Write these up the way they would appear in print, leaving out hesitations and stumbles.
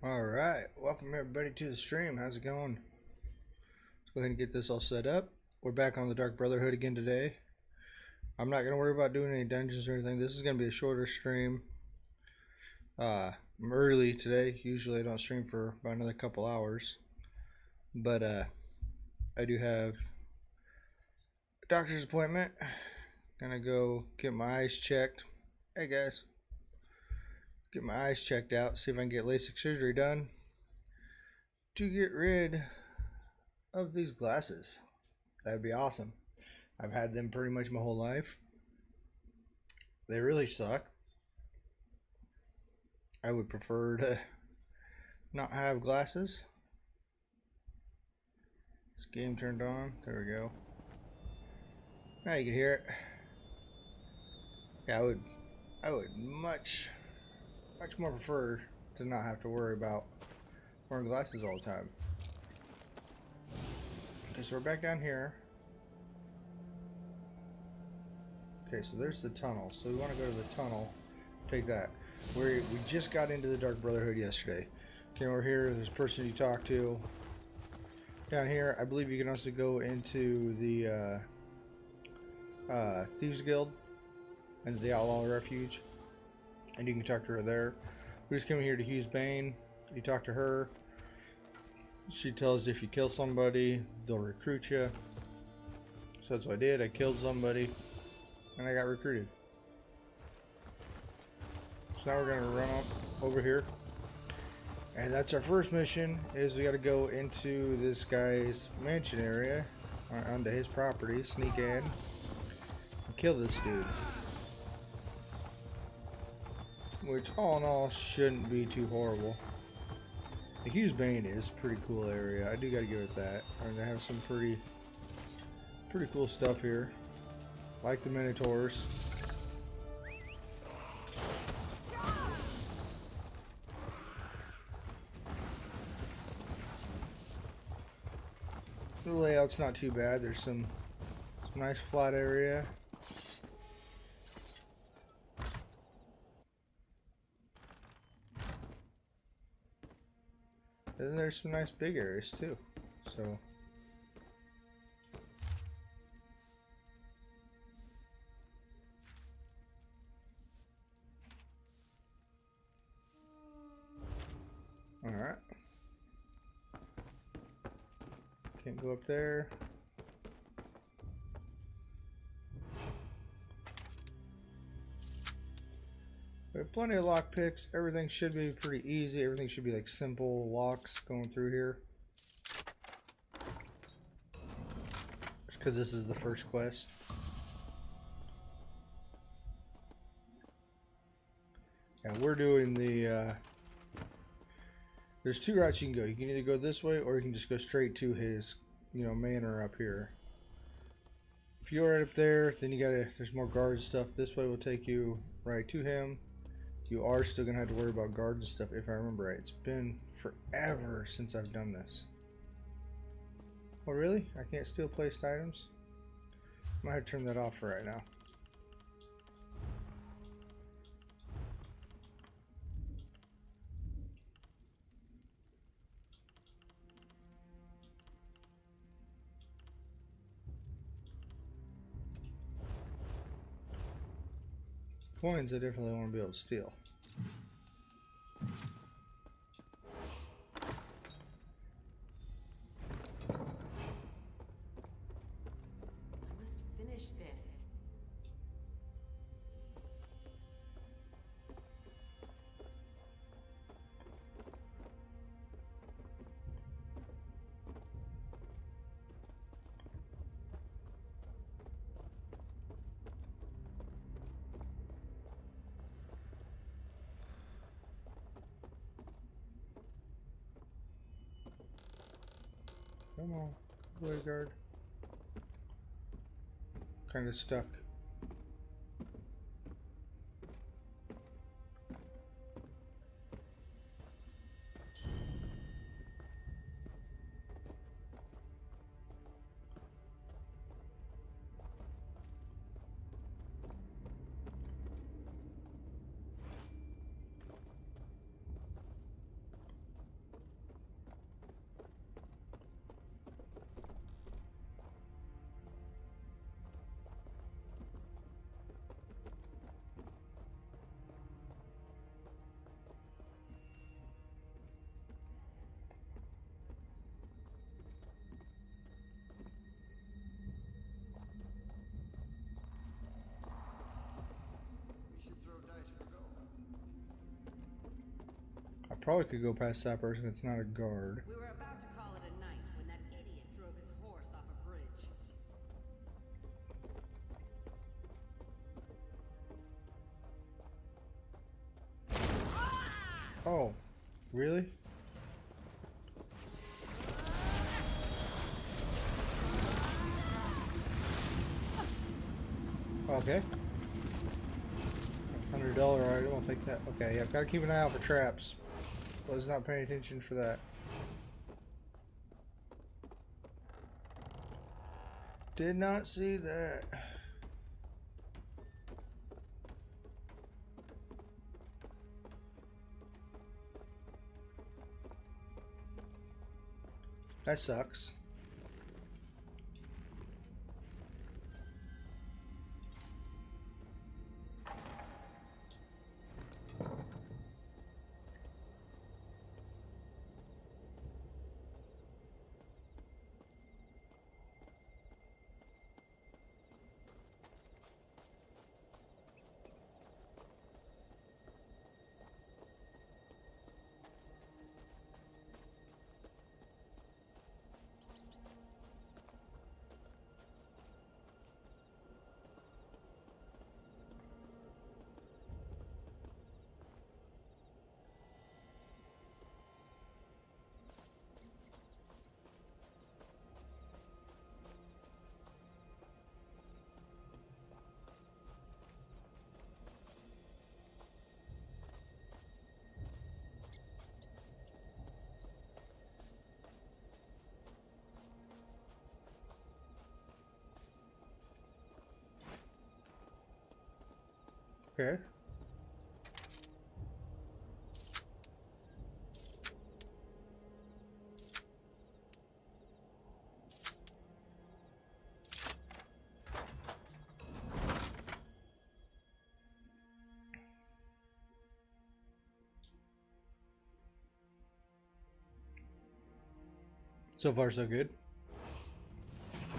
Alright, welcome everybody to the stream. How's it going? Let's go ahead and get this all set up. We're back on the Dark Brotherhood again today. I'm not going to worry about doing any dungeons or anything. This is going to be a shorter stream. I'm early today. Usually I don't stream for about another couple hours. But I do have a doctor's appointment. Gonna go get my eyes checked. Hey guys. Get my eyes checked out, see if I can get LASIK surgery done to get rid of these glasses. That'd be awesome. I've had them pretty much my whole life. They really suck. I would prefer to not have glasses. This game turned on. There we go. Now you can hear it. Yeah, I would much more prefer to not have to worry about wearing glasses all the time. Okay, so we're back down here. Okay, so there's the tunnel. So we want to go to the tunnel. Take that. We just got into the Dark Brotherhood yesterday. Came over here. There's a person you talk to. Down here, I believe you can also go into the Thieves Guild and the Outlaw Refuge, and you can talk to her there. We just came here to Hughes Bane. You talk to her. She tells you if you kill somebody, they'll recruit you. So that's what I did. I killed somebody, and I got recruited. So now we're gonna run up over here, and that's our first mission. Is we got to go into this guy's mansion area, onto his property, sneak in, and kill this dude. Which, all in all, shouldn't be too horrible. The Hughes Bane is a pretty cool area. I do gotta give it that. I mean, they have some pretty cool stuff here. Like the Minotaurs. The layout's not too bad. There's some nice flat area. And then there's some nice big areas too. So alright. Can't go up there. We have plenty of lockpicks. Everything should be pretty easy. Everything should be like simple locks going through here. Just because this is the first quest. And we're doing the there's two routes you can go. You can either go this way or you can just go straight to his, manor up here. If you're right up there, then there's more guard stuff. This way will take you right to him. You are still gonna have to worry about guards and stuff if I remember right. It's been forever since I've done this. Oh really? I can't steal placed items? I might have to turn that off for right now. coins I definitely want to be able to steal. Come on, Bodyguard. Kind of stuck. I probably could go past that person. It's not a guard. We were about to call it a night when that idiot drove his horse off a bridge. Oh, really? Okay. $100 item, I'll take that. Okay, yeah, I've got to keep an eye out for traps. Was not paying attention for that. Did not see that. That sucks. Okay. So far, so good.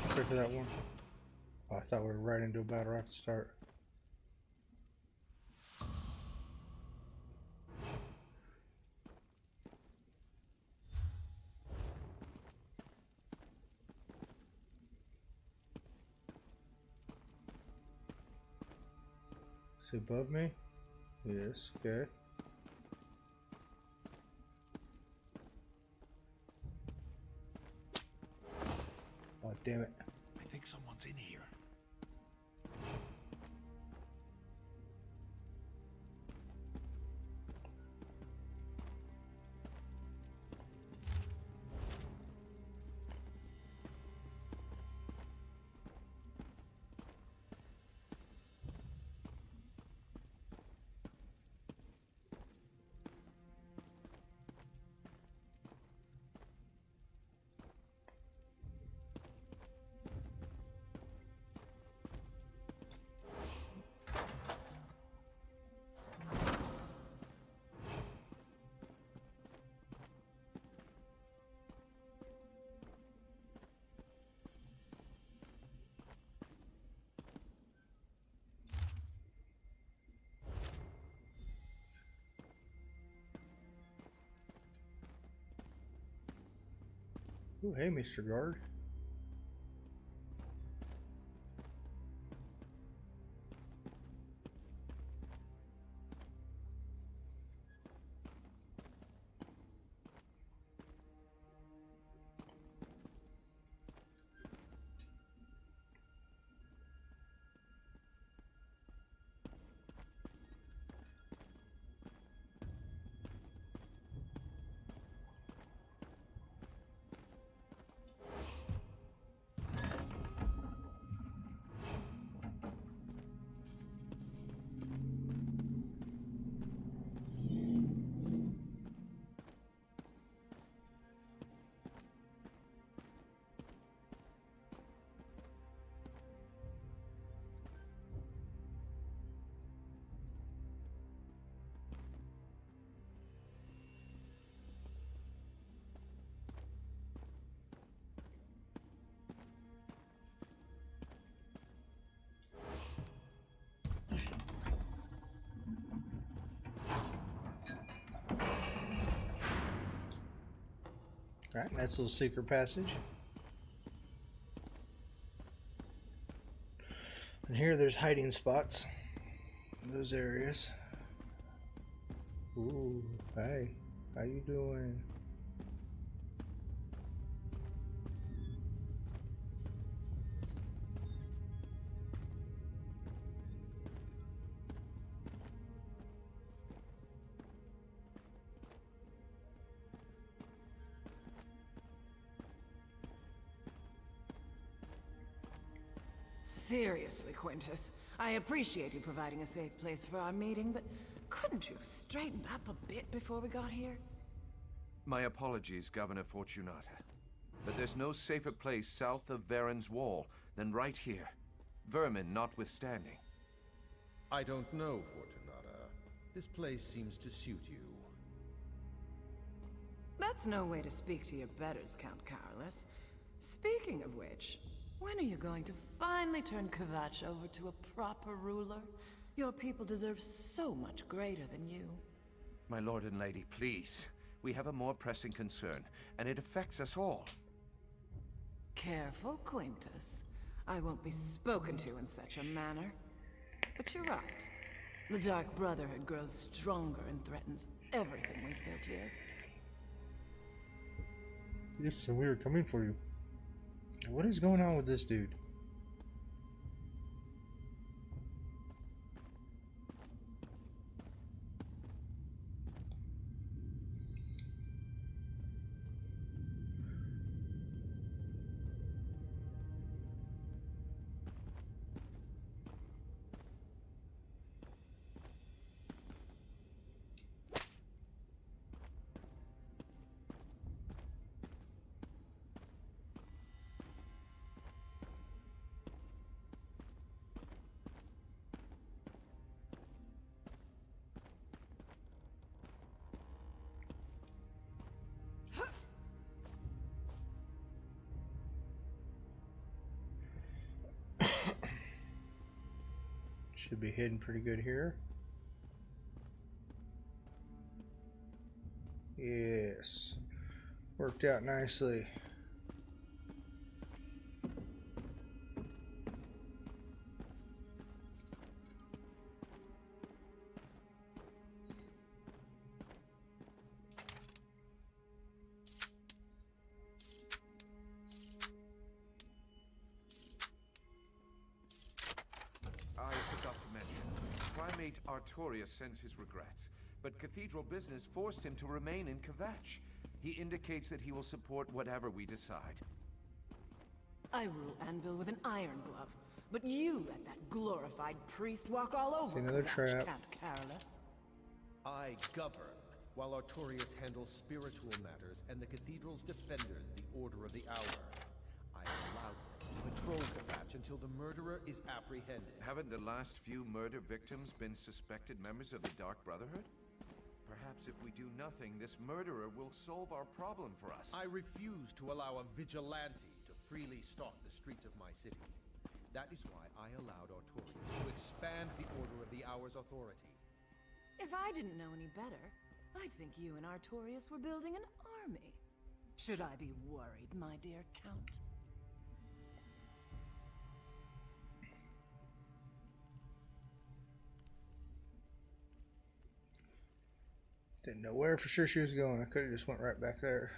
Except for that one. Oh, I thought we were right into a battle right to start. Is he above me? Yes, okay. Oh, damn it. I think someone's in here. Ooh, hey, Mr. Guard. Alright, that's a little secret passage. And here there's hiding spots in those areas. Ooh, hey, how you doing? Seriously, Quintus, I appreciate you providing a safe place for our meeting, but couldn't you have straightened up a bit before we got here? My apologies, Governor Fortunata. But there's no safer place south of Varen's Wall than right here. Vermin notwithstanding. I don't know, Fortunata. This place seems to suit you. That's no way to speak to your betters, Count Carolus. Speaking of which, when are you going to finally turn Kvatch over to a proper ruler? Your people deserve so much greater than you. My lord and lady, please. We have a more pressing concern, and it affects us all. Careful, Quintus. I won't be spoken to in such a manner. But you're right. The Dark Brotherhood grows stronger and threatens everything we've built here. Yes, so we were coming for you. What is going on with this dude? Should be hidden pretty good here. Yes. Worked out nicely. I forgot to mention, Primate Artorius sends his regrets, but Cathedral business forced him to remain in Kvatch. He indicates that he will support whatever we decide. I rule Anvil with an iron glove, but you let that glorified priest walk all over another Kvatch, trap. Count Carolus. I govern, while Artorius handles spiritual matters and the Cathedral's defenders the Order of the Hour. I allow them to patrol Kvatch until the murderer is apprehended. Haven't the last few murder victims been suspected members of the Dark Brotherhood? Perhaps if we do nothing, this murderer will solve our problem for us. I refuse to allow a vigilante to freely stalk the streets of my city. That is why I allowed Artorius to expand the Order of the Hour's authority. If I didn't know any better, I'd think you and Artorius were building an army. Should I be worried, my dear Count? Didn't know where for sure she was going. I could have just went right back there.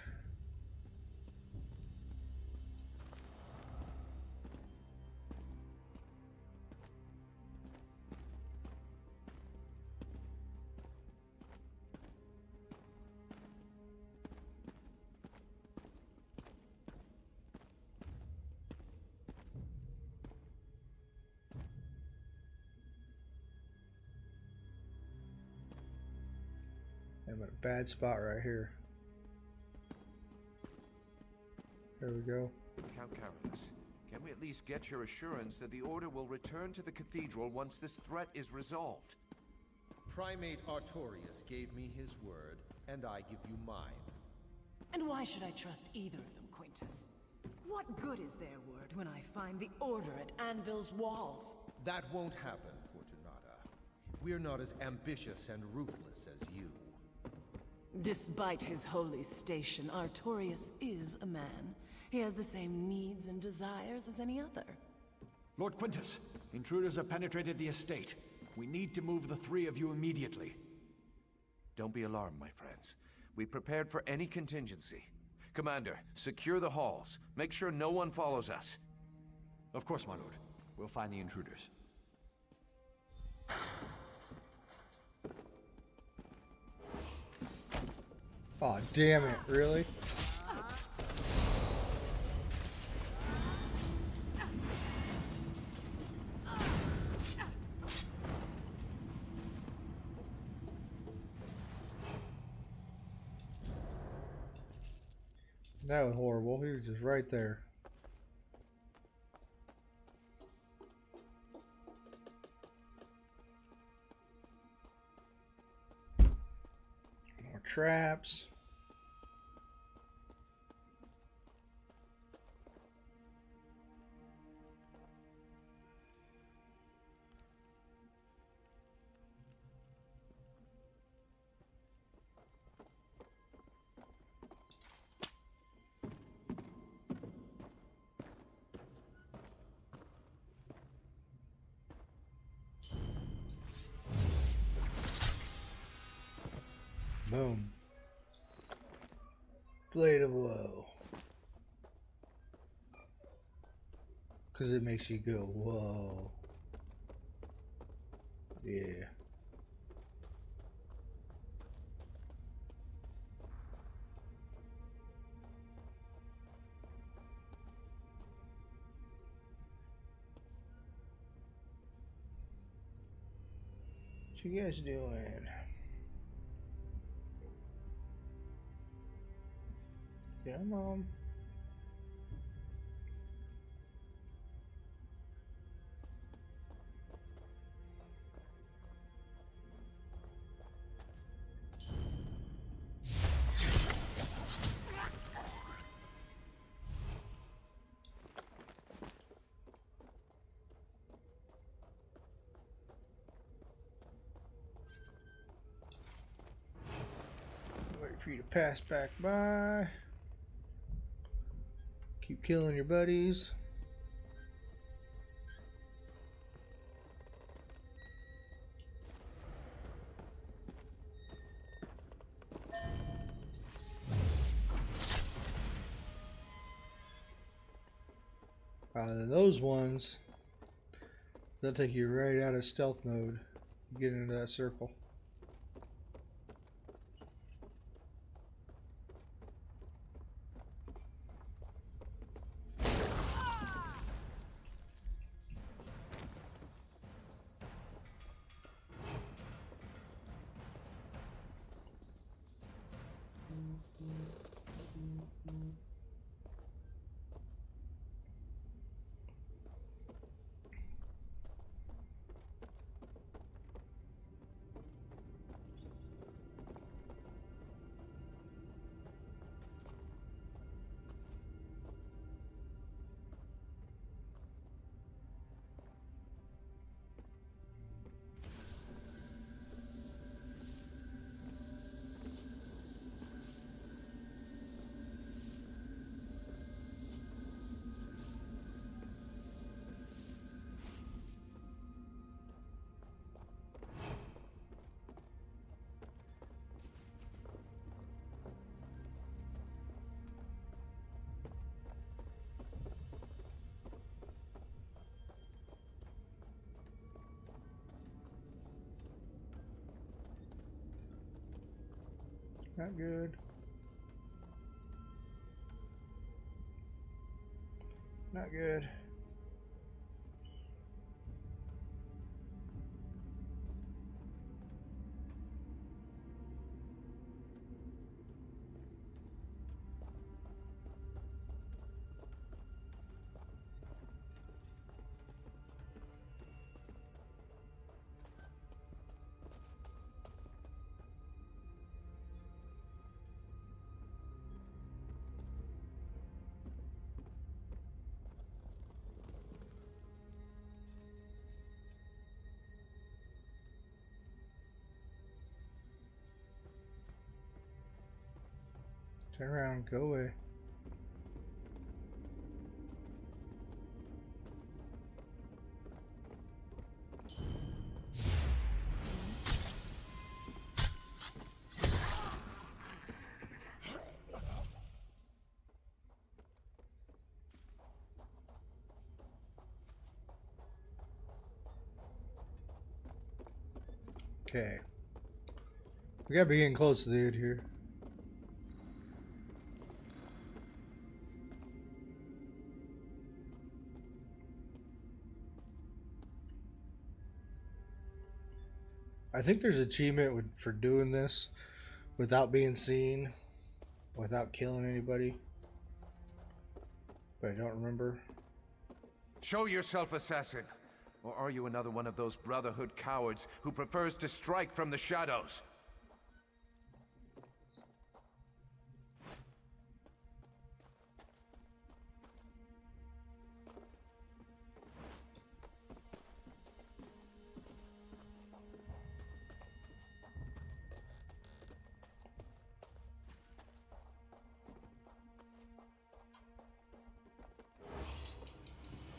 I'm in a bad spot right here. There we go. Count Carolus, can we at least get your assurance that the Order will return to the Cathedral once this threat is resolved? Primate Artorius gave me his word, and I give you mine. And why should I trust either of them, Quintus? What good is their word when I find the Order at Anvil's walls? That won't happen, Fortunata. We're not as ambitious and ruthless as you. Despite his holy station, Artorius is a man. He has the same needs and desires as any other. Lord Quintus, intruders have penetrated the estate. We need to move the three of you immediately. Don't be alarmed, my friends. We prepared for any contingency. Commander, secure the halls. Make sure no one follows us. Of course, my lord. We'll find the intruders. Aw, damn it, really? That was horrible. He was just right there. More traps. Boom. Blade of Woe. Because it makes you go, whoa. Yeah. What you guys doing? Come on. Wait for you to pass back by. Keep killing your buddies. Those ones, they'll take you right out of stealth mode. Get into that circle. Not good. Not good. Turn around, go away. Okay. We gotta be getting close to the dude here. I think there's an achievement for doing this without being seen, without killing anybody. But I don't remember. Show yourself, assassin. Or are you another one of those Brotherhood cowards who prefers to strike from the shadows?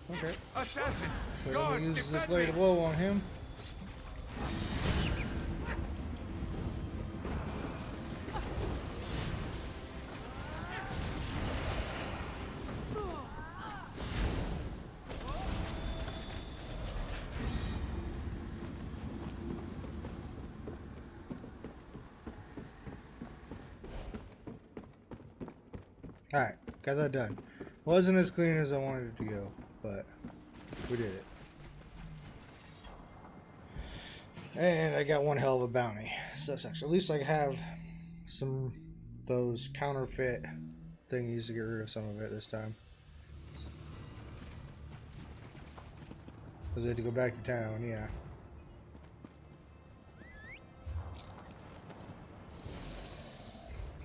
Okay. Assassin! So let Guards, me use the defend blade me! of woe on him. Alright, got that done. Wasn't as clean as I wanted it to go, but we did it. And I got one hell of a bounty. So that's actually, at least I have some those counterfeit thingies to get rid of some of it this time. Because I had to go back to town, yeah.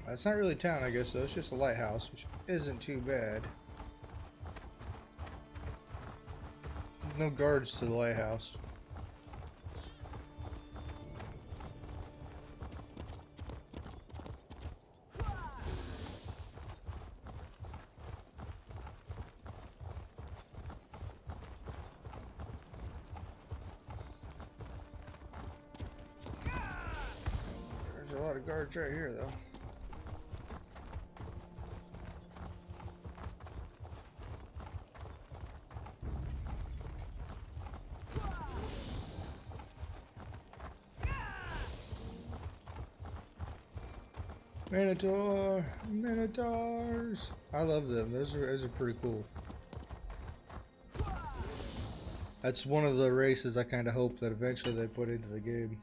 It's not really town, I guess, though. It's just a lighthouse, which isn't too bad. There's no guards to the lighthouse. There's a lot of guards right here, though. Minotaur! Minotaurs! I love them. Those are pretty cool. That's one of the races I kind of hope that eventually they put into the game.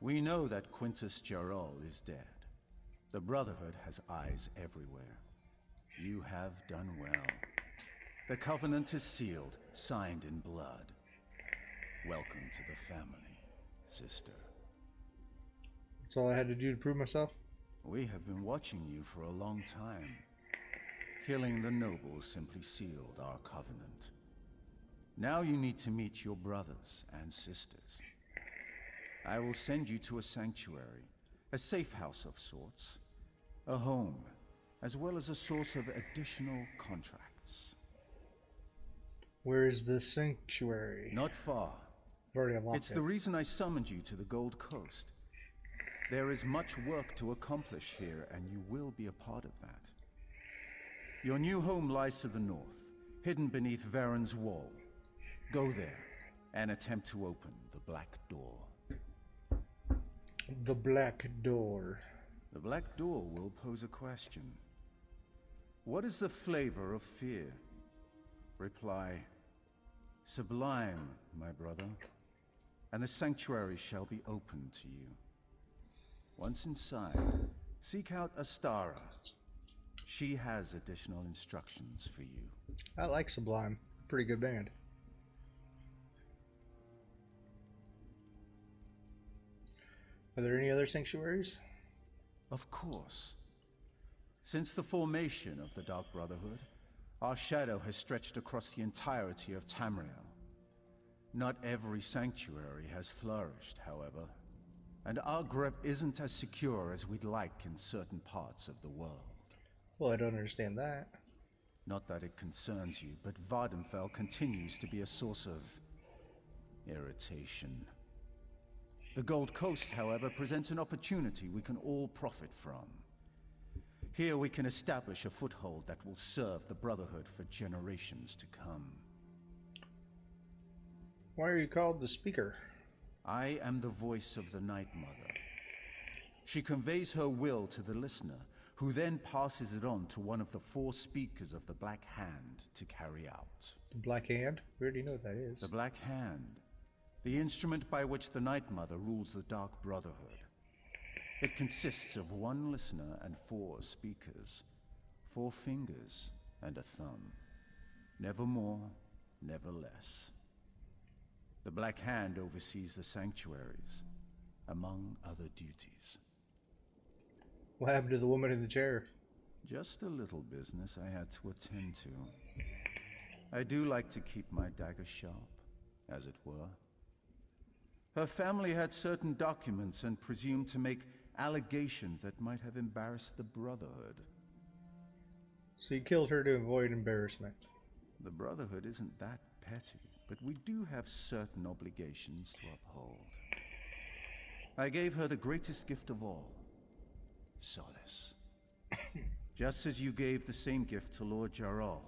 We know that Quintus Gerol is dead. The Brotherhood has eyes everywhere. You have done well. The Covenant is sealed, signed in blood. Welcome to the family, sister. That's all I had to do to prove myself. We have been watching you for a long time. Killing the nobles simply sealed our covenant. Now you need to meet your brothers and sisters. I will send you to a sanctuary, a safe house of sorts. a home, as well as a source of additional contracts. Where is the sanctuary? Not far. I've already unlocked It's it. the reason I summoned you to the Gold Coast. There is much work to accomplish here, and you will be a part of that. Your new home lies to the north, hidden beneath Varen's wall. Go there, and attempt to open the Black Door. The Black Door. The Black Door will pose a question. What is the flavor of fear? Reply, sublime, my brother, and the sanctuary shall be open to you. Once inside, seek out Astara. She has additional instructions for you. I like Sublime. Pretty good band. Are there any other sanctuaries? Of course. Since the formation of the Dark Brotherhood, our shadow has stretched across the entirety of Tamriel. Not every sanctuary has flourished, however, and our grip isn't as secure as we'd like in certain parts of the world. Well, I don't understand that. Not that it concerns you, but Vardenfell continues to be a source of irritation. The Gold Coast, however, presents an opportunity we can all profit from. Here we can establish a foothold that will serve the Brotherhood for generations to come. Why are you called the Speaker? I am the voice of the Night Mother. She conveys her will to the listener, who then passes it on to one of the 4 speakers of the Black Hand to carry out. The Black Hand? We already know what that is. The Black Hand, the instrument by which the Night Mother rules the Dark Brotherhood. It consists of 1 listener and 4 speakers, 4 fingers and a thumb. Never more, never less. The Black Hand oversees the sanctuaries, among other duties. What happened to the woman in the chair? Just a little business I had to attend to. I do like to keep my dagger sharp, as it were. Her family had certain documents and presumed to make allegations that might have embarrassed the Brotherhood. So you killed her to avoid embarrassment. The Brotherhood isn't that petty, but we do have certain obligations to uphold. I gave her the greatest gift of all, solace. Just as you gave the same gift to Lord Jarrell.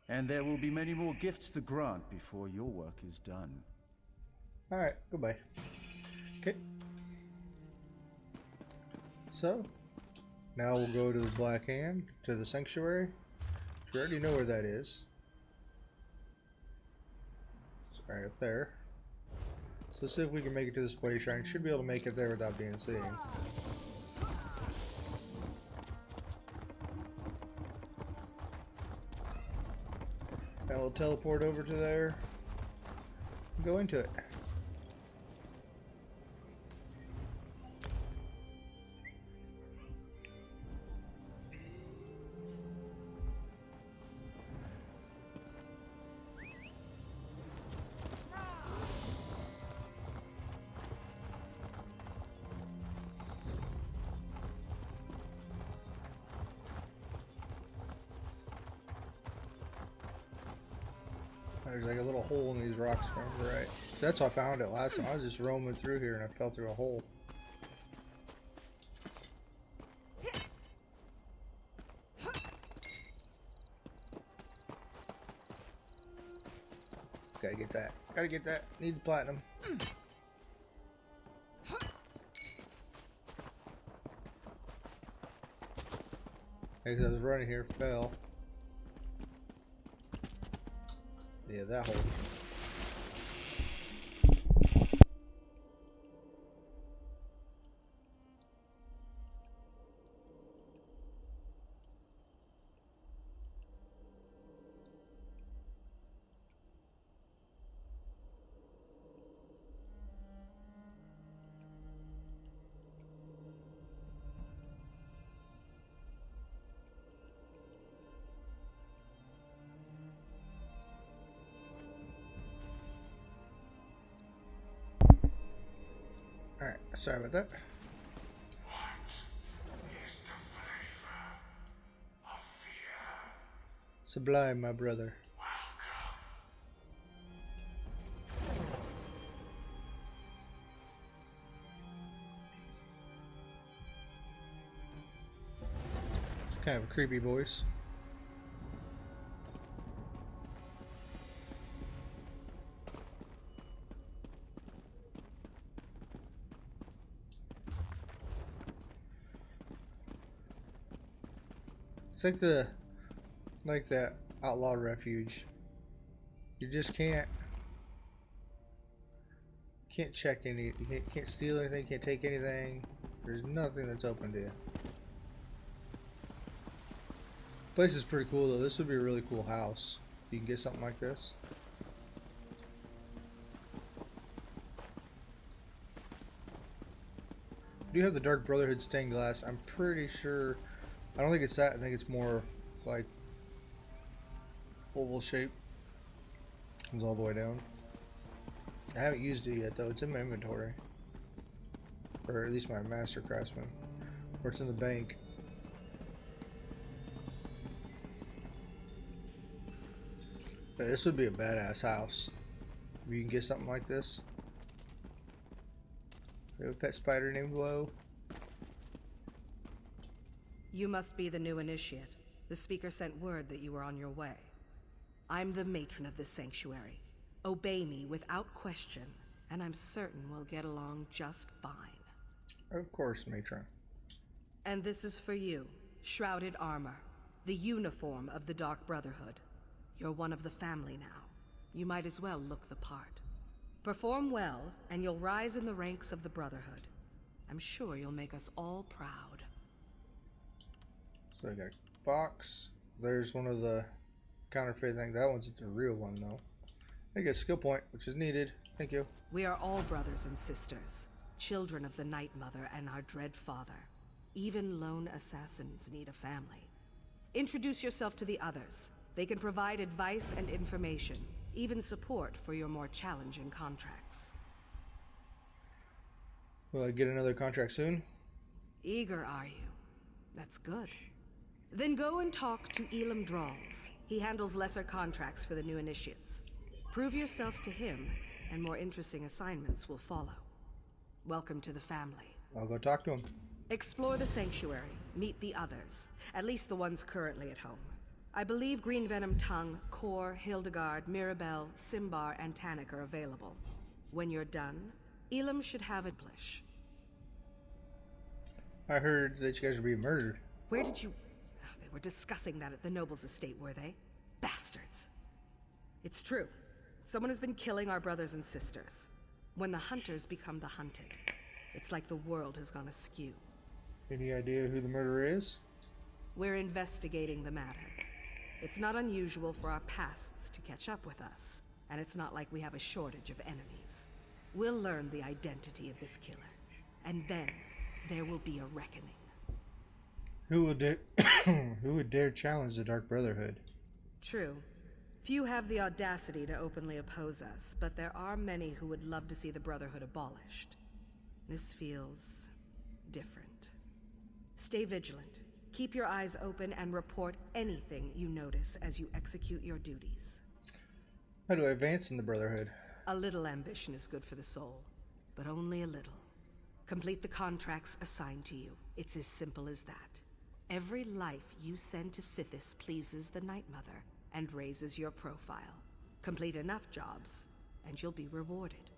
And there will be many more gifts to grant before your work is done. Alright, goodbye. Okay. So, now we'll go to the Black Hand, to the Sanctuary. We already know where that is. It's right up there. So let's see if we can make it to this way shrine. Should be able to make it there without being seen. Now we'll teleport over to there. Go into it. There's like a little hole in these rocks from the right. So that's how I found it last time. I was just roaming through here and I fell through a hole. Gotta get that. Gotta get that. Need the platinum. As I was running here, fell. Yeah, that hole. Alright, sorry about that. What is Sublime, my brother. It's kind of a creepy voice. It's like that outlaw refuge. You just can't check any. You can't steal anything. Can't take anything. There's nothing that's open to you. Place is pretty cool though. This would be a really cool house. You can get something like this. I do have the Dark Brotherhood stained glass. I'm pretty sure. I don't think it's that. I think it's more like oval shape. Comes all the way down. I haven't used it yet though. It's in my inventory, or at least my Master Craftsman, or it's in the bank. But this would be a badass house if you can get something like this. We have a pet spider named Woe. You must be the new initiate. The speaker sent word that you were on your way. I'm the matron of this sanctuary. Obey me without question, and I'm certain we'll get along just fine. Of course, matron. And this is for you, shrouded armor, the uniform of the Dark Brotherhood. You're one of the family now. You might as well look the part. Perform well, and you'll rise in the ranks of the Brotherhood. I'm sure you'll make us all proud. So I got a box. There's one of the counterfeit things. That one's the real one though. I get a skill point, which is needed. Thank you. We are all brothers and sisters, children of the Night Mother and our dread father. Even lone assassins need a family. Introduce yourself to the others. They can provide advice and information, even support for your more challenging contracts. Will I get another contract soon? Eager, are you? That's good. Then go and talk to Elam Drawls. He handles lesser contracts for the new initiates. Prove yourself to him, and more interesting assignments will follow. Welcome to the family. I'll go talk to him. Explore the sanctuary. Meet the others. At least the ones currently at home. I believe Green Venom Tongue, Kor, Hildegard, Mirabelle, Simbar, and Tannic are available. When you're done, Elam should have a blish. I heard that you guys were being murdered. Where did you... They were discussing that at the noble's estate, were they? Bastards. It's true. Someone has been killing our brothers and sisters. When the hunters become the hunted, it's like the world has gone askew. Any idea who the murderer is? We're investigating the matter. It's not unusual for our pasts to catch up with us, and it's not like we have a shortage of enemies. We'll learn the identity of this killer, and then there will be a reckoning. Who would dare challenge the Dark Brotherhood? True. Few have the audacity to openly oppose us, but there are many who would love to see the Brotherhood abolished. This feels different. Stay vigilant. Keep your eyes open and report anything you notice as you execute your duties. How do I advance in the Brotherhood? A little ambition is good for the soul, but only a little. Complete the contracts assigned to you. It's as simple as that. Every life you send to Sithis pleases the Night Mother and raises your profile. Complete enough jobs, and you'll be rewarded.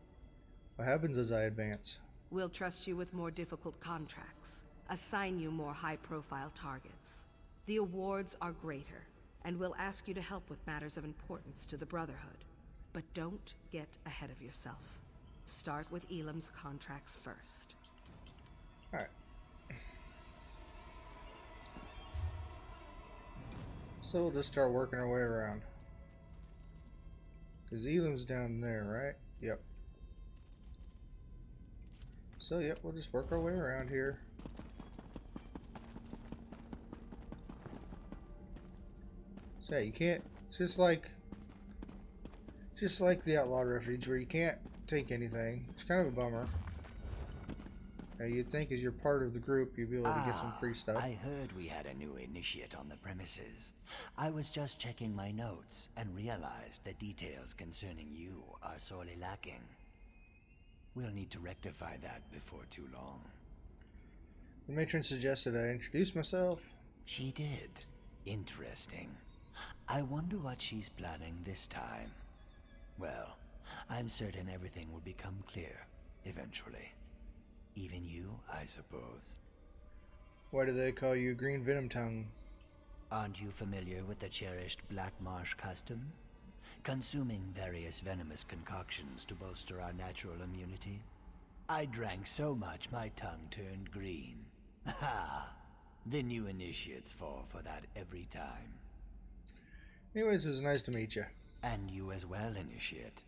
What happens as I advance? We'll trust you with more difficult contracts, assign you more high-profile targets. The awards are greater, and we'll ask you to help with matters of importance to the Brotherhood. But don't get ahead of yourself. Start with Elam's contracts first. Alright. So we'll just start working our way around. Because Elam's down there, right? Yep. So, yep, we'll just work our way around here. So, you can't, it's just like the Outlaw Refuge where you can't take anything. It's kind of a bummer. You'd think as you're part of the group, you'd be able to get some free stuff. I heard we had a new initiate on the premises. I was just checking my notes and realized the details concerning you are sorely lacking. We'll need to rectify that before too long. The matron suggested I introduce myself. She did. Interesting. I wonder what she's planning this time. Well, I'm certain everything will become clear eventually. Even you, I suppose. Why do they call you Green Venom Tongue? Aren't you familiar with the cherished Black Marsh custom? Consuming various venomous concoctions to bolster our natural immunity? I drank so much my tongue turned green. Ha! The new initiates fall for that every time. Anyways, it was nice to meet you. And you as well, initiate.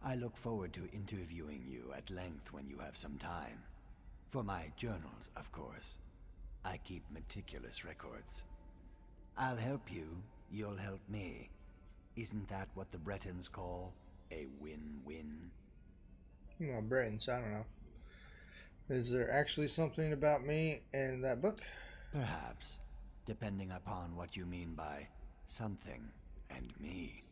I look forward to interviewing you at length when you have some time. For my journals, of course. I keep meticulous records. I'll help you, you'll help me. Isn't that what the Bretons call a win-win? No, Britons, I don't know. Is there actually something about me in that book? Perhaps, depending upon what you mean by something and me.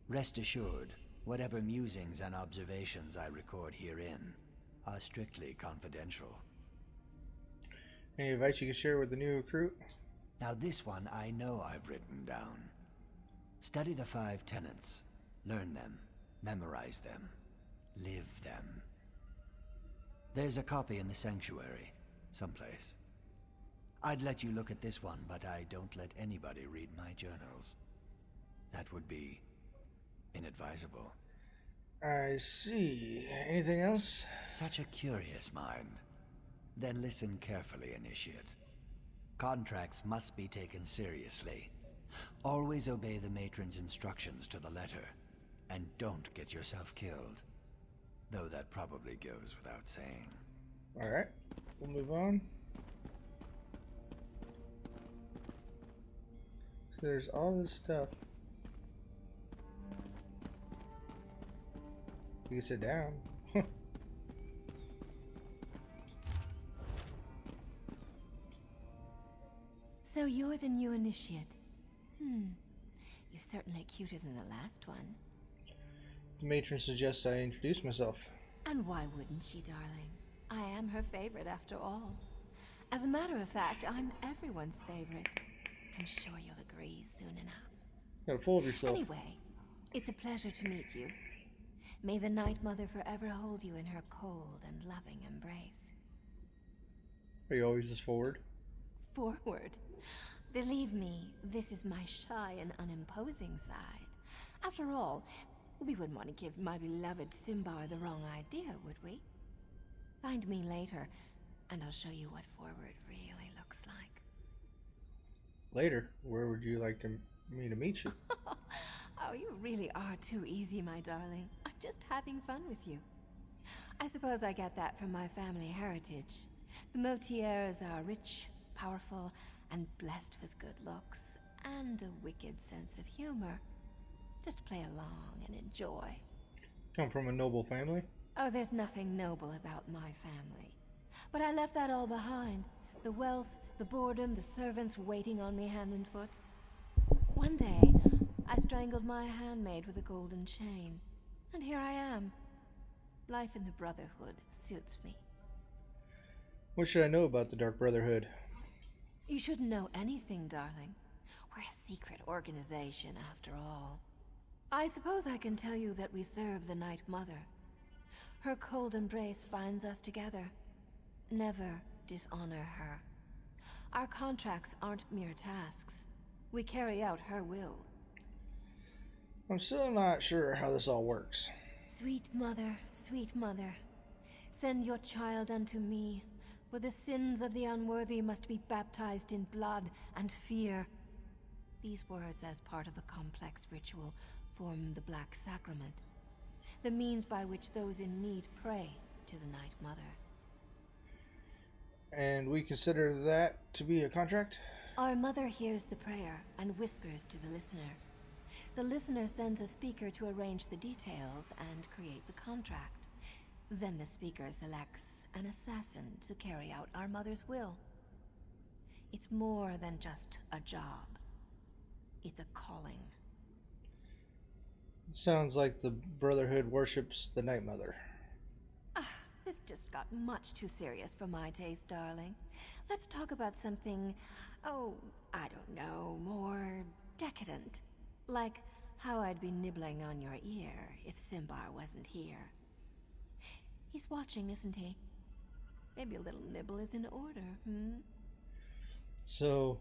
Rest assured, whatever musings and observations I record herein are strictly confidential. Any advice you can share with the new recruit? Now this one I know I've written down. Study the 5 tenets. Learn them. Memorize them. Live them. There's a copy in the sanctuary, someplace. I'd let you look at this one, but I don't let anybody read my journals. That would be inadvisable. I see. Anything else? Such a curious mind. Then listen carefully, Initiate. Contracts must be taken seriously. Always obey the matron's instructions to the letter, and don't get yourself killed. Though that probably goes without saying. Alright, we'll move on. So there's all this stuff. You can sit down. So you're the new initiate. You're certainly cuter than the last one. The matron suggests I introduce myself. And why wouldn't she, darling? I am her favorite after all. As a matter of fact, I'm everyone's favorite. I'm sure you'll agree soon enough. Got a fool of yourself. Anyway, it's a pleasure to meet you. May the Night Mother forever hold you in her cold and loving embrace. Are you always this forward? Forward. Believe me, this is my shy and unimposing side. After all, we wouldn't want to give my beloved Simbar the wrong idea, would we? Find me later, and I'll show you what forward really looks like. Later? Where would you like me to meet you? Oh, you really are too easy, my darling. I'm just having fun with you. I suppose I get that from my family heritage. The Motiers are rich, powerful, and blessed with good looks, and a wicked sense of humor. Just play along and enjoy. Come from a noble family? Oh, there's nothing noble about my family. But I left that all behind. The wealth, the boredom, the servants waiting on me hand and foot. One day, I strangled my handmaid with a golden chain. And here I am. Life in the Brotherhood suits me. What should I know about the Dark Brotherhood? You shouldn't know anything, darling. We're a secret organization, after all. I suppose I can tell you that we serve the Night Mother. Her cold embrace binds us together. Never dishonor her. Our contracts aren't mere tasks. We carry out her will. I'm still not sure how this all works. Sweet mother, send your child unto me, for the sins of the unworthy must be baptized in blood and fear. These words, as part of a complex ritual, form the Black Sacrament, the means by which those in need pray to the Night Mother. And we consider that to be a contract? Our mother hears the prayer and whispers to the listener. The listener sends a speaker to arrange the details and create the contract. Then the speaker selects an assassin to carry out our mother's will. It's more than just a job. It's a calling. Sounds like the Brotherhood worships the Night Mother. This just got much too serious for my taste, darling. Let's talk about something, oh, I don't know, more decadent. Like how I'd be nibbling on your ear if Simbar wasn't here. He's watching, isn't he? Maybe a little nibble is in order, So,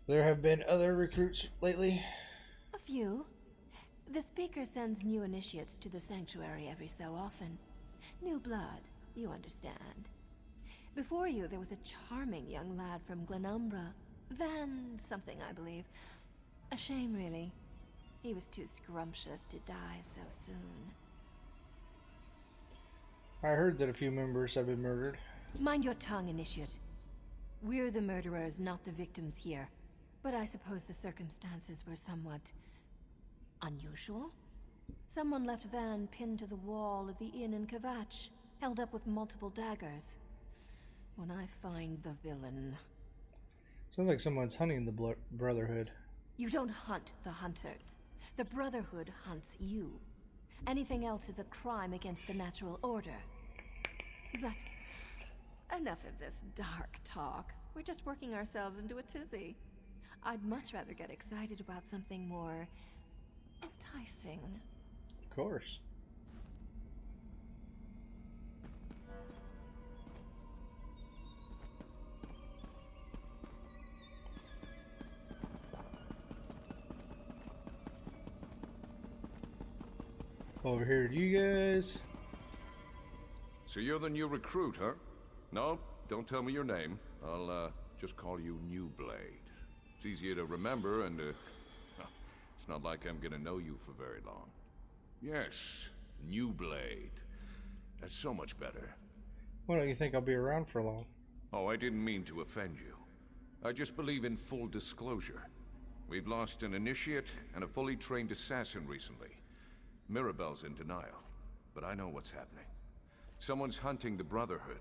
there have been other recruits lately? A few. The Speaker sends new initiates to the Sanctuary every so often. New blood, you understand. Before you, there was a charming young lad from Glenumbra. Van something, I believe. A shame, really. He was too scrumptious to die so soon. I heard that a few members have been murdered. Mind your tongue, Initiate. We're the murderers, not the victims here. But I suppose the circumstances were somewhat unusual? Someone left Van pinned to the wall of the inn in Kvatch, held up with multiple daggers. When I find the villain... Sounds like someone's hunting the Brotherhood. You don't hunt the hunters. The Brotherhood hunts you. Anything else is a crime against the natural order. But enough of this dark talk. We're just working ourselves into a tizzy. I'd much rather get excited about something more enticing. Of course. Over here to you guys. So you're the new recruit, huh? No, don't tell me your name. I'll, just call you New Blade. It's easier to remember and, it's not like I'm gonna know you for very long. Yes, New Blade. That's so much better. Why don't you think I'll be around for long? Oh, I didn't mean to offend you. I just believe in full disclosure. We've lost an initiate and a fully trained assassin recently. Mirabelle's in denial, but I know what's happening. Someone's hunting the Brotherhood,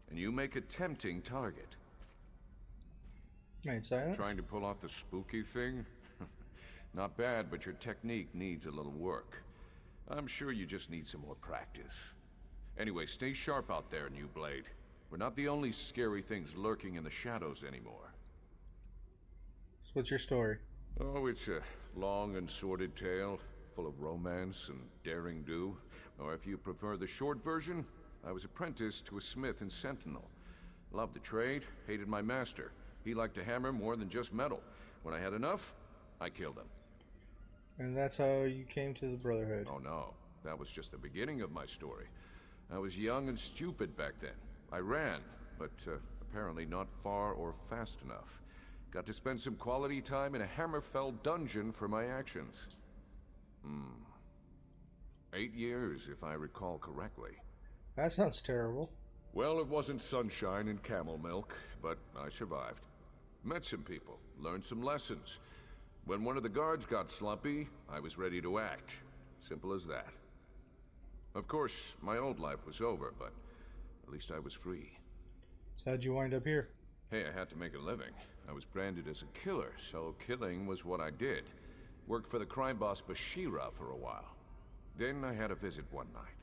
and you make a tempting target. Ain't silent. Trying to pull off the spooky thing? Not bad, but your technique needs a little work. I'm sure you just need some more practice. Anyway, stay sharp out there, New Blade. We're not the only scary things lurking in the shadows anymore. So what's your story? Oh, it's a long and sordid tale, full of romance and daring do. Or if you prefer the short version, I was apprenticed to a smith in Sentinel. Loved the trade, hated my master. He liked to hammer more than just metal. When I had enough, I killed him. And that's how you came to the Brotherhood. Oh no, that was just the beginning of my story. I was young and stupid back then. I ran, but apparently not far or fast enough. Got to spend some quality time in a Hammerfell dungeon for my actions. 8 years, if I recall correctly. That sounds terrible. Well, it wasn't sunshine and camel milk, but I survived. Met some people, learned some lessons. When one of the guards got slumpy, I was ready to act. Simple as that. Of course, my old life was over, but at least I was free. So how'd you wind up here? Hey, I had to make a living. I was branded as a killer, so killing was what I did. Worked for the crime boss Bashira for a while. Then I had a visit one night.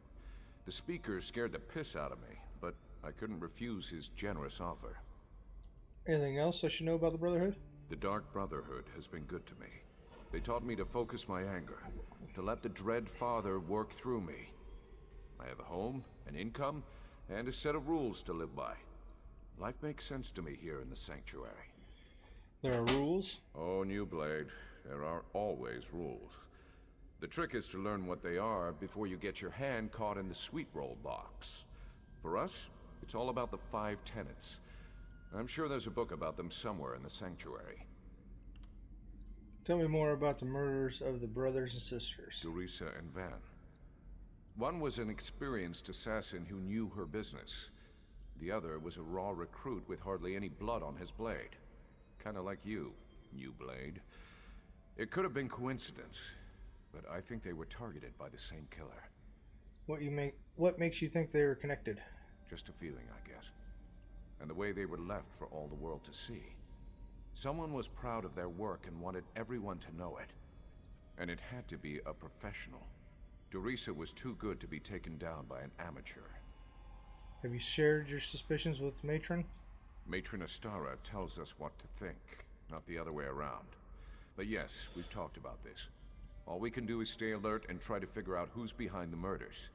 The Speaker scared the piss out of me, but I couldn't refuse his generous offer. Anything else I should know about the Brotherhood? The Dark Brotherhood has been good to me. They taught me to focus my anger, to let the Dread Father work through me. I have a home, an income, and a set of rules to live by. Life makes sense to me here in the Sanctuary. There are rules? Oh, New Blade, there are always rules. The trick is to learn what they are before you get your hand caught in the sweet roll box. For us, it's all about the 5 tenets. I'm sure there's a book about them somewhere in the Sanctuary. Tell me more about the murders of the brothers and sisters. Teresa and Van. One was an experienced assassin who knew her business. The other was a raw recruit with hardly any blood on his blade. Kinda like you, New Blade. It could have been coincidence, but I think they were targeted by the same killer. What makes you think they were connected? Just a feeling, I guess. And the way they were left for all the world to see. Someone was proud of their work and wanted everyone to know it. And it had to be a professional. Dorisa was too good to be taken down by an amateur. Have you shared your suspicions with Matron? Matron Astara tells us what to think, not the other way around. But yes, we've talked about this. All we can do is stay alert and try to figure out who's behind the murders.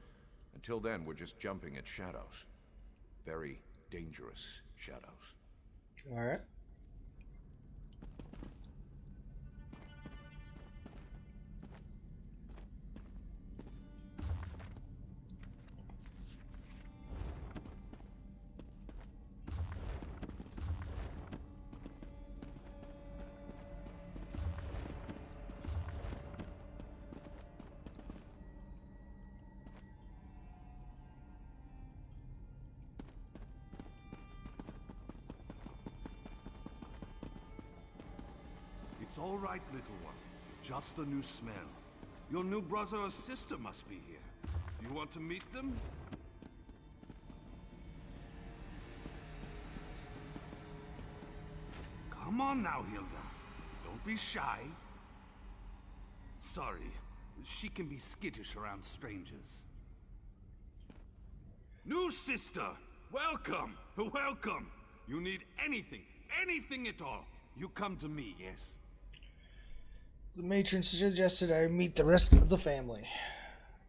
Until then, we're just jumping at shadows. Very dangerous shadows. Alright. It's all right, little one. Just a new smell. Your new brother or sister must be here. You want to meet them? Come on now, Hilda. Don't be shy. Sorry, she can be skittish around strangers. New sister! Welcome! Welcome! You need anything at all, you come to me, yes? The matron suggested I meet the rest of the family.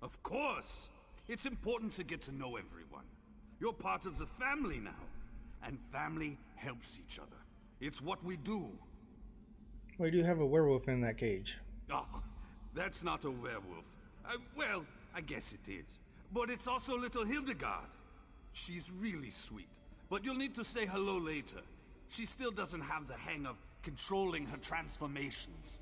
Of course! It's important to get to know everyone. You're part of the family now, and family helps each other. It's what we do. We do have a werewolf in that cage. Oh, that's not a werewolf. Well, I guess it is. But it's also little Hildegard. She's really sweet, but you'll need to say hello later. She still doesn't have the hang of controlling her transformations.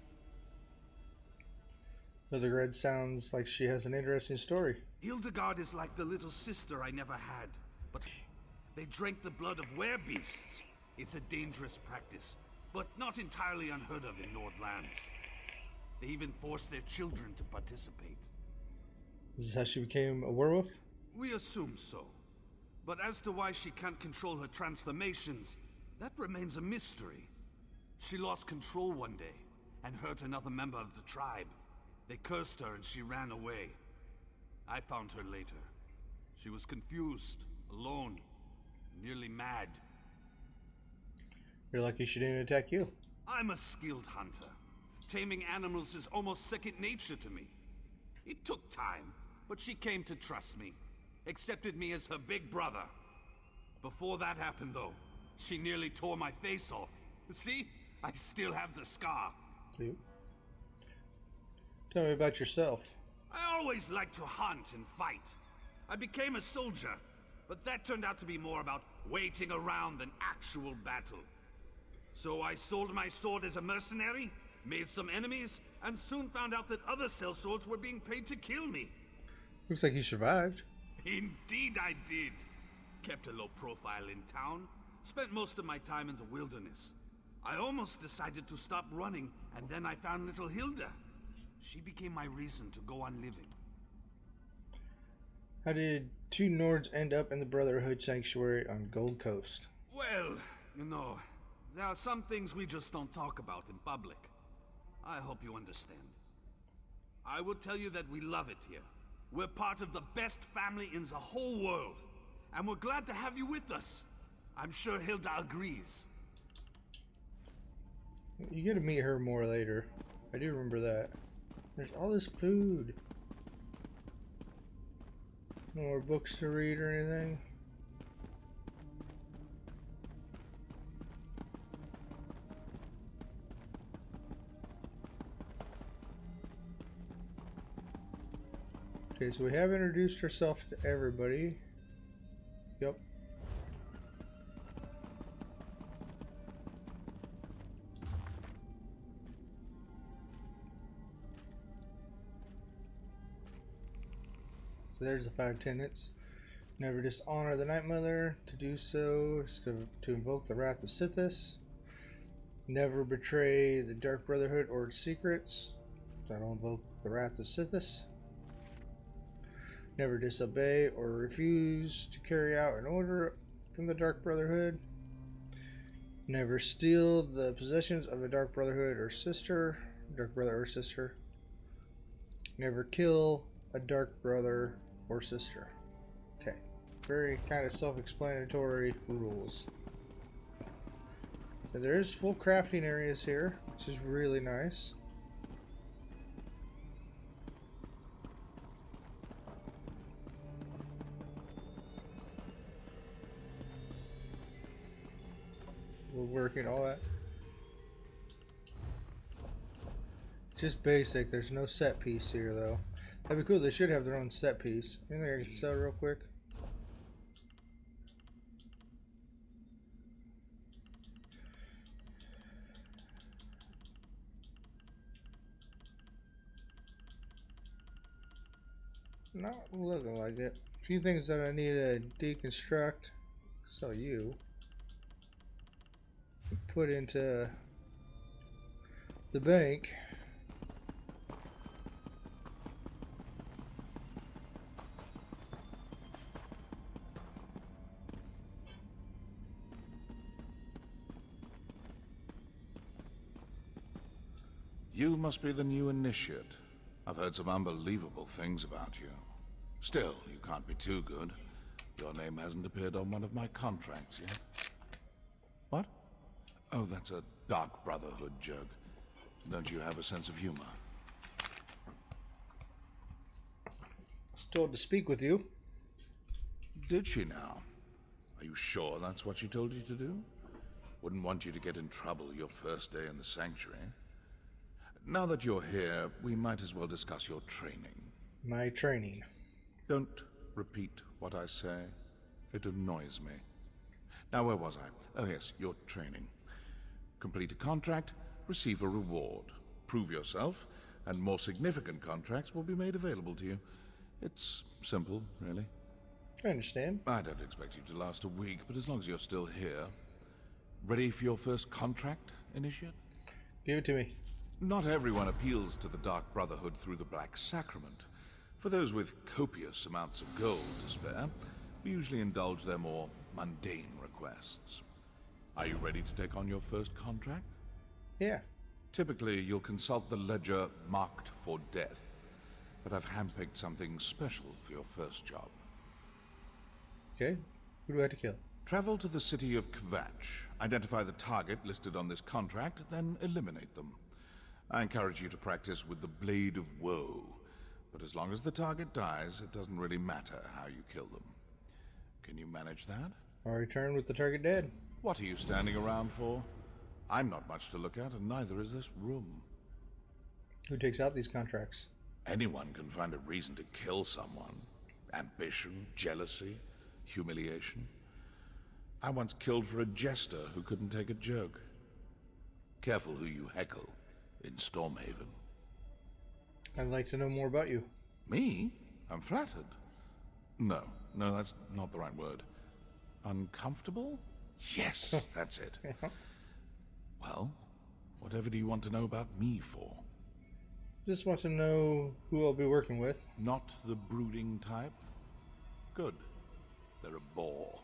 Hildegard sounds like she has an interesting story. Hildegard is like the little sister I never had, but they drank the blood of werebeasts. It's a dangerous practice, but not entirely unheard of in Nordlands. They even force their children to participate. This is how she became a werewolf? We assume so. But as to why she can't control her transformations, that remains a mystery. She lost control one day and hurt another member of the tribe. They cursed her and she ran away. I found her later. She was confused, alone, nearly mad. You're lucky she didn't attack you. I'm a skilled hunter. Taming animals is almost second nature to me. It took time, but she came to trust me. Accepted me as her big brother. Before that happened, though, she nearly tore my face off. See? I still have the scar. You. Tell me about yourself. I always liked to hunt and fight. I became a soldier, but that turned out to be more about waiting around than actual battle. So I sold my sword as a mercenary, made some enemies, and soon found out that other sellswords were being paid to kill me. Looks like you survived. Indeed I did. Kept a low profile in town, spent most of my time in the wilderness. I almost decided to stop running, and then I found little Hilda. She became my reason to go on living. How did two Nords end up in the Brotherhood Sanctuary on Gold Coast? Well, you know, there are some things we just don't talk about in public. I hope you understand. I will tell you that we love it here. We're part of the best family in the whole world. And we're glad to have you with us. I'm sure Hilda agrees. You get to meet her more later. I do remember that. There's all this food. No more books to read or anything. Okay, so we have introduced herself to everybody. Yep. So there's the 5 tenets. Never dishonor the Night Mother. To do so is to invoke the wrath of Sithis. Never betray the Dark Brotherhood or its secrets. That'll invoke the wrath of Sithis. Never disobey or refuse to carry out an order from the Dark Brotherhood. Never steal the possessions of a Dark Brotherhood or sister. Dark brother or sister. Never kill a Dark brother or sister. Okay. Very kind of self-explanatory rules. So there's full crafting areas here, which is really nice. We're working all that. Just basic. There's no set piece here though. That'd be cool. They should have their own set piece. Anything I can sell real quick? Not looking like it. A few things that I need to deconstruct. So you put into the bank. You must be the new initiate. I've heard some unbelievable things about you. Still, you can't be too good. Your name hasn't appeared on one of my contracts yet. What? Oh, that's a Dark Brotherhood joke. Don't you have a sense of humor? Was told to speak with you. Did she now? Are you sure that's what she told you to do? Wouldn't want you to get in trouble your first day in the sanctuary. Now that you're here, we might as well discuss your training. My training. Don't repeat what I say. It annoys me. Now, where was I? Oh yes, your training. Complete a contract, receive a reward. Prove yourself, and more significant contracts will be made available to you. It's simple, really. I understand. I don't expect you to last a week, but as long as you're still here. Ready for your first contract, Initiate? Give it to me. Not everyone appeals to the Dark Brotherhood through the Black Sacrament. For those with copious amounts of gold to spare, we usually indulge their more mundane requests. Are you ready to take on your first contract? Yeah. Typically, you'll consult the ledger marked for death, but I've handpicked something special for your first job. Okay. Who do I have to kill? Travel to the city of Kvatch, identify the target listed on this contract, then eliminate them. I encourage you to practice with the Blade of Woe, but as long as the target dies, it doesn't really matter how you kill them. Can you manage that? I'll return with the target dead. What are you standing around for? I'm not much to look at, and neither is this room. Who takes out these contracts? Anyone can find a reason to kill someone. Ambition, jealousy, humiliation. I once killed for a jester who couldn't take a joke. Careful who you heckle in Stormhaven. I'd like to know more about you. Me? I'm flattered. No, that's not the right word. Uncomfortable? Yes, that's it. Well, whatever do you want to know about me for? Just want to know who I'll be working with. Not the brooding type? Good. They're a bore.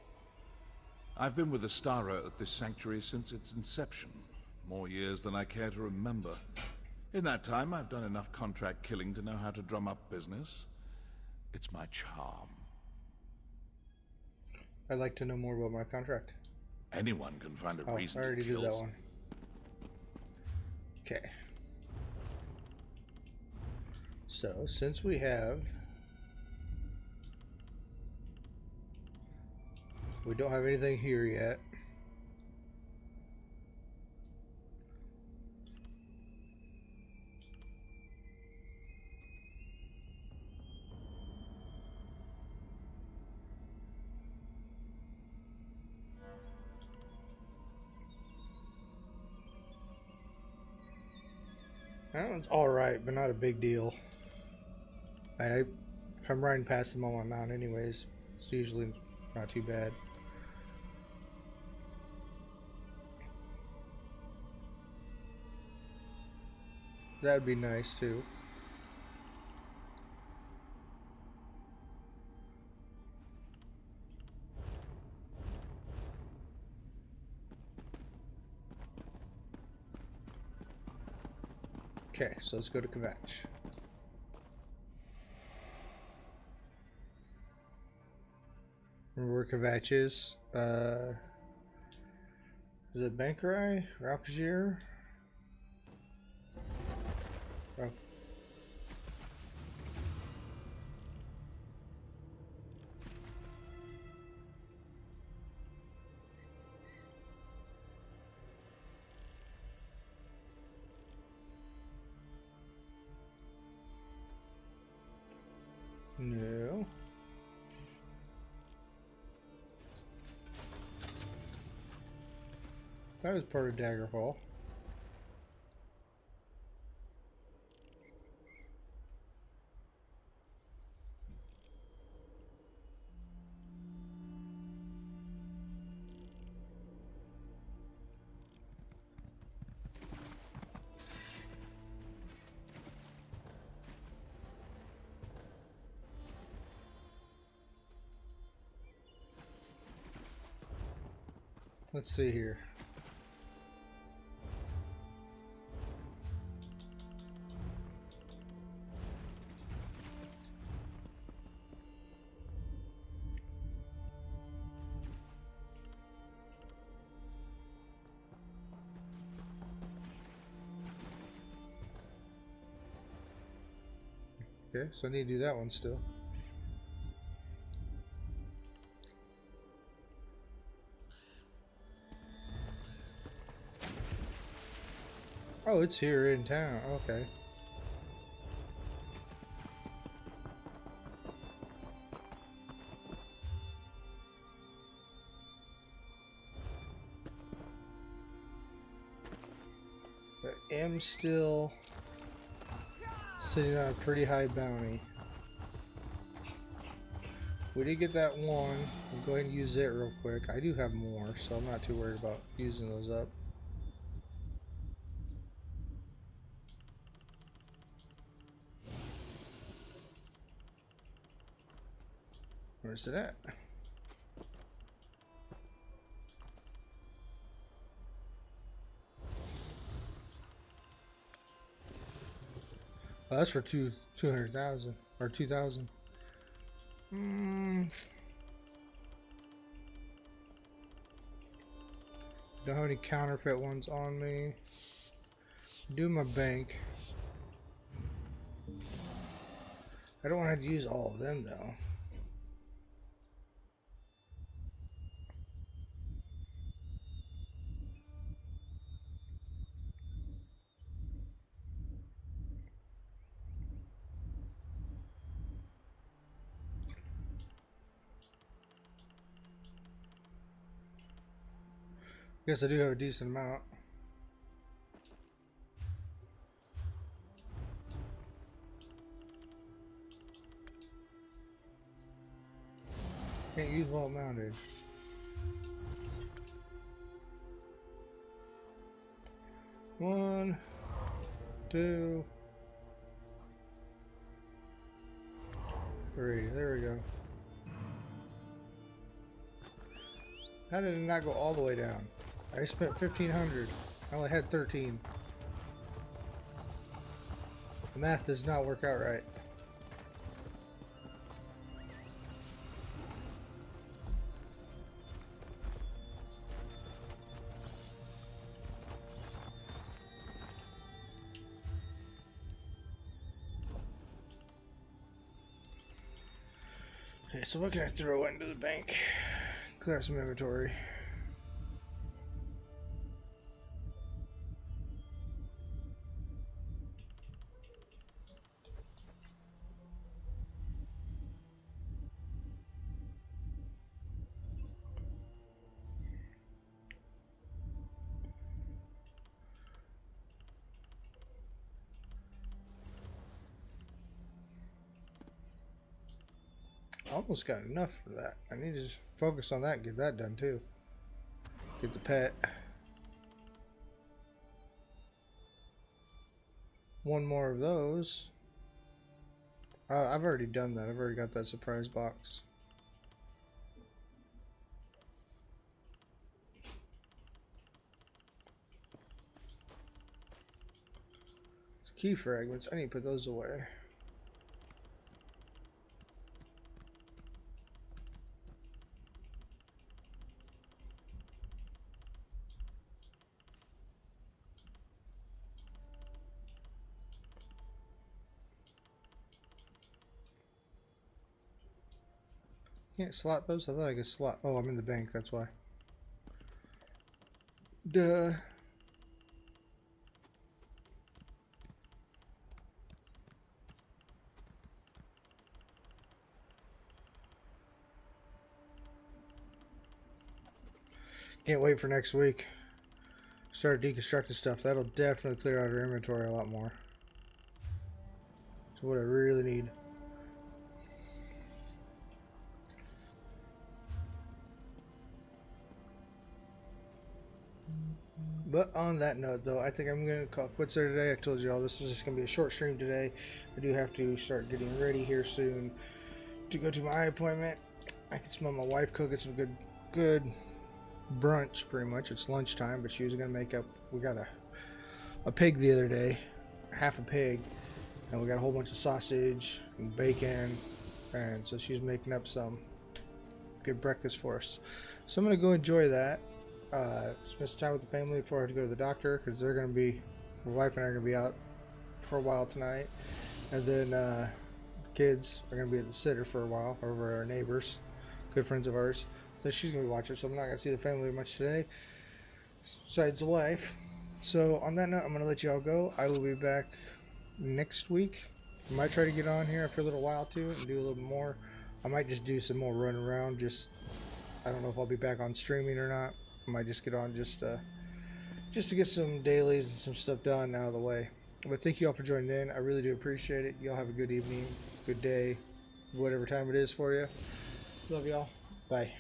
I've been with Astara at this sanctuary since its inception. More years than I care to remember. In that time, I've done enough contract killing to know how to drum up business. It's my charm. I'd like to know more about my contract. Anyone can find a reason I already to kill. did that one. Okay. So, since we don't have anything here yet. That one's alright, but not a big deal. If I'm riding past them on my mount anyways, it's usually not too bad. That'd be nice too. Okay, so let's go to Kvatch. Remember where Kvatch is? Is it Bankerai? Rapagir? Oh. No. That was part of Daggerfall. Let's see here. Okay, so I need to do that one still. Oh, it's here in town. Okay. But I am still sitting on a pretty high bounty. We did get that one. I'll go ahead and use it real quick. I do have more, so I'm not too worried about using those up. Where's it at? Oh, that's for 200,000 or 2,000. Don't have any counterfeit ones on me. Do my bank. I don't want to have to use all of them though. Guess I do have a decent amount. Can't use while mounted. One, two, three. There we go. How did it not go all the way down? I spent 1,500. I only had 13. The math does not work out right. Okay, so what can I throw into the bank? Clear out some inventory. Almost got enough for that. I need to just focus on that and get that done too. Get the pet. One more of those. I've already done that. I've already got that surprise box. Key fragments. I need to put those away. Can't slot those? I thought I could slot. Oh, I'm in the bank, that's why. Duh. Can't wait for next week. Start deconstructing stuff. That'll definitely clear out our inventory a lot more. It's what I really need. But on that note, though, I think I'm going to call quits there today. I told you all this was just going to be a short stream today. I do have to start getting ready here soon to go to my eye appointment. I can smell my wife cooking some good brunch, pretty much. It's lunchtime, but she was going to make up. We got a pig the other day, half a pig, and we got a whole bunch of sausage and bacon, and so she's making up some good breakfast for us. So I'm going to go enjoy that. Spend some time with the family before I have to go to the doctor, because they're going to be, my wife and I are going to be out for a while tonight, and then the kids are going to be at the sitter for a while, over our neighbors, good friends of ours. So she's going to be watching, so I'm not going to see the family much today, besides the wife. So on that note, I'm going to let you all go. I will be back next week. I might try to get on here after a little while too and do a little more. I might just do some more run around. Just, I don't know if I'll be back on streaming or not. I might just get on just to get some dailies and some stuff done out of the way. But thank you all for joining in. I really do appreciate it. Y'all have a good evening, good day, whatever time it is for you. Love y'all. Bye.